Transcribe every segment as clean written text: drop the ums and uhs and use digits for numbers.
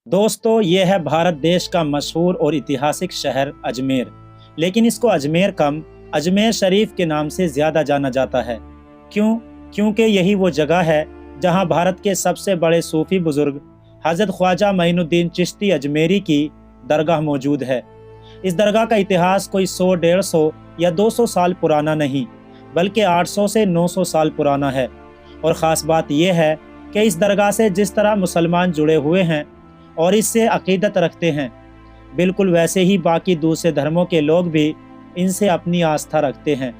दोस्तों, ये है भारत देश का मशहूर और ऐतिहासिक शहर अजमेर। लेकिन इसको अजमेर कम अजमेर शरीफ के नाम से ज़्यादा जाना जाता है। क्यों? क्योंकि यही वो जगह है जहां भारत के सबसे बड़े सूफी बुजुर्ग हज़रत ख्वाजा मोइनुद्दीन चिश्ती अजमेरी की दरगाह मौजूद है। इस दरगाह का इतिहास कोई 100, 150 या 200 साल पुराना नहीं, बल्कि 800 से 900 साल पुराना है। और ख़ास बात यह है कि इस दरगाह से जिस तरह मुसलमान जुड़े हुए हैं और इससे अक़ीदत रखते हैं, बिल्कुल वैसे ही बाकी दूसरे धर्मों के लोग भी इनसे अपनी आस्था रखते हैं।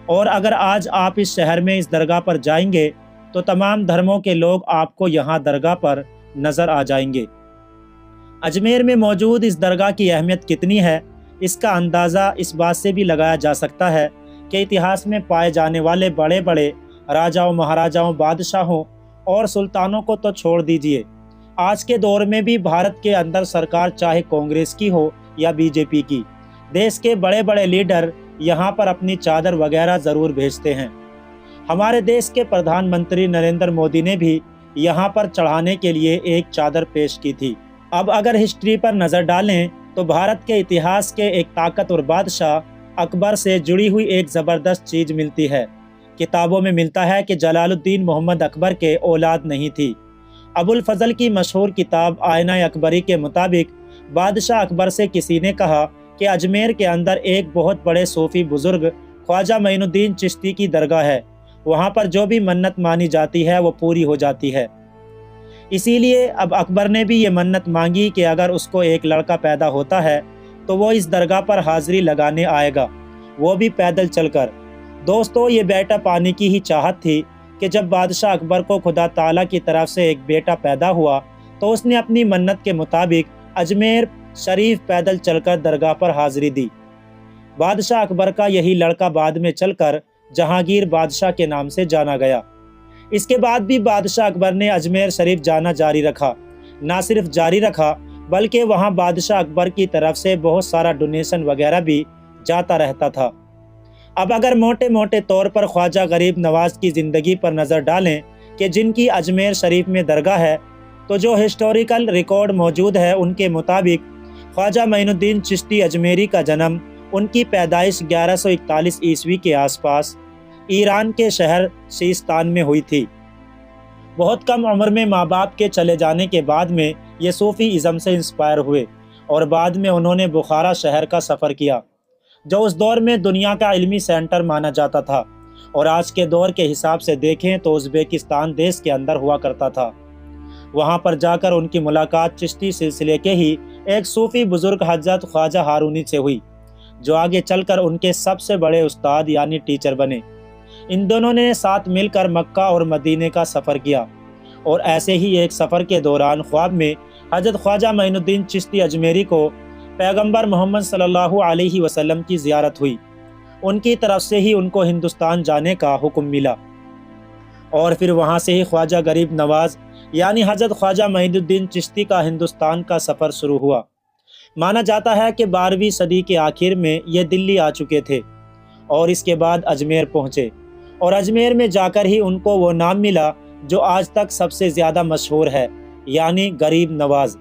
और अगर आज आप इस शहर में इस दरगाह पर जाएंगे तो तमाम धर्मों के लोग आपको यहाँ दरगाह पर नज़र आ जाएंगे। अजमेर में मौजूद इस दरगाह की अहमियत कितनी है, इसका अंदाज़ा इस बात से भी लगाया जा सकता है कि इतिहास में पाए जाने वाले बड़े बड़े राजाओं, महाराजाओं, बादशाहों और सुल्तानों को तो छोड़ दीजिए, आज के दौर में भी भारत के अंदर सरकार चाहे कांग्रेस की हो या बीजेपी की, देश के बड़े बड़े लीडर यहाँ पर अपनी चादर वगैरह ज़रूर भेजते हैं। हमारे देश के प्रधानमंत्री नरेंद्र मोदी ने भी यहाँ पर चढ़ाने के लिए एक चादर पेश की थी। अब अगर हिस्ट्री पर नज़र डालें तो भारत के इतिहास के एक ताकतवर बादशाह अकबर से जुड़ी हुई एक ज़बरदस्त चीज़ मिलती है। किताबों में मिलता है कि जलालुद्दीन मोहम्मद अकबर के औलाद नहीं थी। अबुल फजल की मशहूर किताब आयना अकबरी के मुताबिक बादशाह अकबर से किसी ने कहा कि अजमेर के अंदर एक बहुत बड़े सूफी बुजुर्ग ख्वाजा मोइनुद्दीन चिश्ती की दरगाह है, वहाँ पर जो भी मन्नत मानी जाती है वो पूरी हो जाती है। इसीलिए अब अकबर ने भी ये मन्नत मांगी कि अगर उसको एक लड़का पैदा होता है तो वो इस दरगाह पर हाजिरी लगाने आएगा, वो भी पैदल चलकर। दोस्तों, ये बेटा पाने की ही चाहत थी कि जब बादशाह अकबर को खुदा ताला की तरफ से एक बेटा पैदा हुआ तो उसने अपनी मन्नत के मुताबिक अजमेर शरीफ पैदल चलकर दरगाह पर हाजिरी दी। बादशाह अकबर का यही लड़का बाद में चलकर जहांगीर बादशाह के नाम से जाना गया। इसके बाद भी बादशाह अकबर ने अजमेर शरीफ जाना जारी रखा। ना सिर्फ जारी रखा बल्कि वहां बादशाह अकबर की तरफ से बहुत सारा डोनेशन वगैरह भी जाता रहता था। अब अगर मोटे मोटे तौर पर ख्वाजा गरीब नवाज की ज़िंदगी पर नज़र डालें कि जिनकी अजमेर शरीफ में दरगाह है, तो जो हिस्टोरिकल रिकॉर्ड मौजूद है उनके मुताबिक ख्वाजा मोइनुद्दीन चिश्ती अजमेरी का जन्म, उनकी पैदाइश 1141 ईस्वी के आसपास ईरान के शहर सीस्तान में हुई थी। बहुत कम उम्र में माँ बाप के चले जाने के बाद में ये सूफ़ी इज़म से इंस्पायर हुए और बाद में उन्होंने बुखारा शहर का सफ़र किया, जो उस दौर में दुनिया का इल्मी सेंटर माना जाता था और आज के दौर के हिसाब से देखें तो उज़्बेकिस्तान देश के अंदर हुआ करता था। वहाँ पर जाकर उनकी मुलाकात चिश्ती सिलसिले के ही एक सूफ़ी बुज़ुर्ग हज़रत ख्वाजा हारूनी से हुई, जो आगे चलकर उनके सबसे बड़े उस्ताद यानी टीचर बने। इन दोनों ने साथ मिलकर मक्का और मदीने का सफ़र किया और ऐसे ही एक सफ़र के दौरान ख्वाब में हज़रत ख्वाजा मोइनुद्दीन चिश्ती अजमेरी को पैगंबर मोहम्मद सल्लल्लाहु अलैहि वसल्लम की ज़ियारत हुई। उनकी तरफ से ही उनको हिंदुस्तान जाने का हुक्म मिला और फिर वहाँ से ही ख्वाजा गरीब नवाज यानी हज़रत ख्वाजा मोइनुद्दीन चिश्ती का हिंदुस्तान का सफ़र शुरू हुआ। माना जाता है कि 12वीं सदी के आखिर में ये दिल्ली आ चुके थे और इसके बाद अजमेर पहुँचे और अजमेर में जाकर ही उनको वो नाम मिला जो आज तक सबसे ज़्यादा मशहूर है, यानी गरीब नवाज,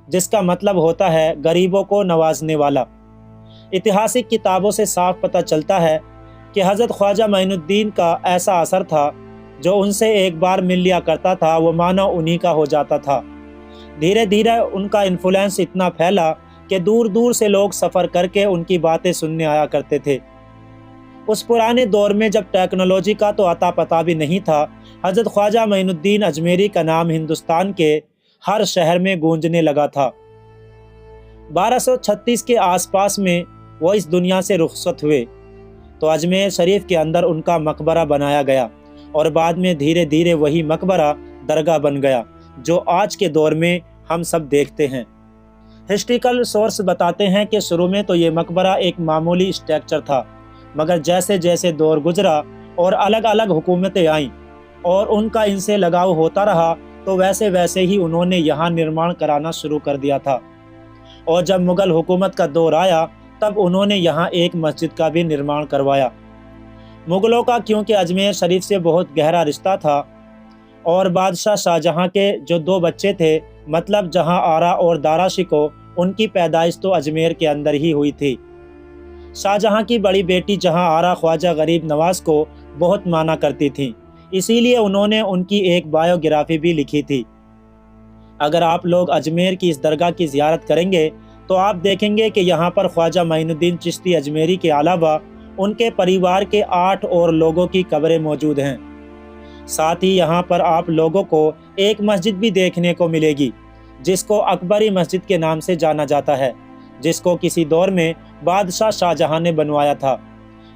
जिसका मतलब होता है गरीबों को नवाजने वाला। ऐतिहासिक किताबों से साफ पता चलता है कि हज़रत ख्वाजा मोइनुद्दीन का ऐसा असर था, जो उनसे एक बार मिल लिया करता था वो मानो उन्हीं का हो जाता था। धीरे धीरे उनका इन्फ्लुएंस इतना फैला कि दूर दूर से लोग सफ़र करके उनकी बातें सुनने आया करते थे। उस पुराने दौर में जब टेक्नोलॉजी का तो अता पता भी नहीं था, हज़रत ख्वाजा मोइनुद्दीन अजमेरी का नाम हिंदुस्तान के हर शहर में गूंजने लगा था। 1236 के आसपास में वो इस दुनिया से रुखसत हुए तो अजमेर शरीफ के अंदर उनका मकबरा बनाया गया और बाद में धीरे धीरे वही मकबरा दरगाह बन गया, जो आज के दौर में हम सब देखते हैं। हिस्ट्रिकल सोर्स बताते हैं कि शुरू में तो ये मकबरा एक मामूली स्ट्रक्चर था, मगर जैसे जैसे दौर गुजरा और अलग अलग हुकूमतें आईं और उनका इनसे लगाव होता रहा, तो वैसे वैसे ही उन्होंने यहाँ निर्माण कराना शुरू कर दिया था। और जब मुग़ल हुकूमत का दौर आया तब उन्होंने यहाँ एक मस्जिद का भी निर्माण करवाया। मुग़लों का क्योंकि अजमेर शरीफ से बहुत गहरा रिश्ता था और बादशाह शाहजहाँ के जो 2 बच्चे थे मतलब जहां आरा और दाराशिको उनकी पैदाइश तो अजमेर के अंदर ही हुई थी। शाहजहां की बड़ी बेटी जहां आरा ख्वाजा गरीब नवाज को बहुत माना करती थी, इसीलिए उन्होंने उनकी एक बायोग्राफी भी लिखी थी। अगर आप लोग अजमेर की इस दरगाह की ज़ियारत करेंगे तो आप देखेंगे कि यहाँ पर ख्वाजा मोइनुद्दीन चिश्ती अजमेरी के अलावा उनके परिवार के 8 और लोगों की कब्रें मौजूद हैं। साथ ही यहाँ पर आप लोगों को एक मस्जिद भी देखने को मिलेगी जिसको अकबरी मस्जिद के नाम से जाना जाता है, जिसको किसी दौर में बादशाह शाहजहां ने बनवाया था।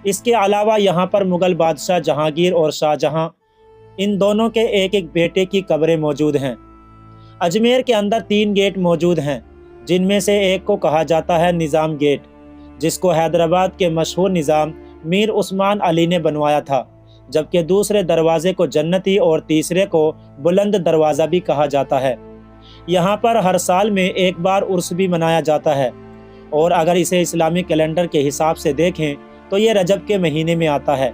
इसके अलावा यहाँ पर मुग़ल बादशाह जहांगीर और शाहजहां इन दोनों के एक एक बेटे की कब्रें मौजूद हैं। अजमेर के अंदर 3 गेट मौजूद हैं, जिनमें से एक को कहा जाता है निज़ाम गेट, जिसको हैदराबाद के मशहूर निज़ाम मीर उस्मान अली ने बनवाया था, जबकि दूसरे दरवाजे को जन्नती और तीसरे को बुलंद दरवाज़ा भी कहा जाता है। यहाँ पर हर साल में एक बार उर्स भी मनाया जाता है, और अगर इसे इस्लामी कैलेंडर के हिसाब से देखें तो ये रजब के महीने में आता है।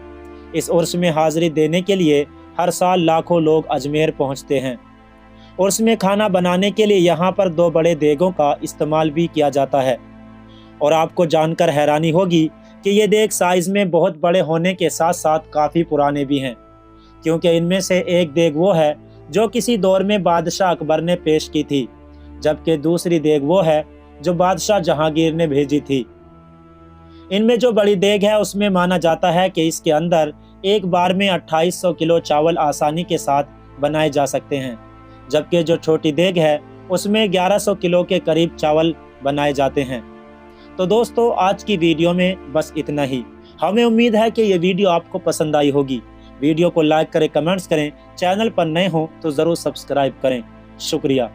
इस उर्स में हाज़िरी देने के लिए हर साल लाखों लोग अजमेर पहुँचते हैं। उर्स में खाना बनाने के लिए यहाँ पर 2 बड़े देगों का इस्तेमाल भी किया जाता है, और आपको जानकर हैरानी होगी कि ये देग साइज़ में बहुत बड़े होने के साथ साथ काफ़ी पुराने भी हैं, क्योंकि इनमें से एक देग वो है जो किसी दौर में बादशाह अकबर ने पेश की थी, जबकि दूसरी देग वो है जो बादशाह जहांगीर ने भेजी थी। इनमें जो बड़ी देग है उसमें माना जाता है कि इसके अंदर एक बार में 2800 किलो चावल आसानी के साथ बनाए जा सकते हैं, जबकि जो छोटी देग है उसमें 1100 किलो के करीब चावल बनाए जाते हैं। तो दोस्तों, आज की वीडियो में बस इतना ही। हमें उम्मीद है कि ये वीडियो आपको पसंद आई होगी। वीडियो को लाइक करें, कमेंट्स करें, चैनल पर नए हो तो ज़रूर सब्सक्राइब करें। शुक्रिया।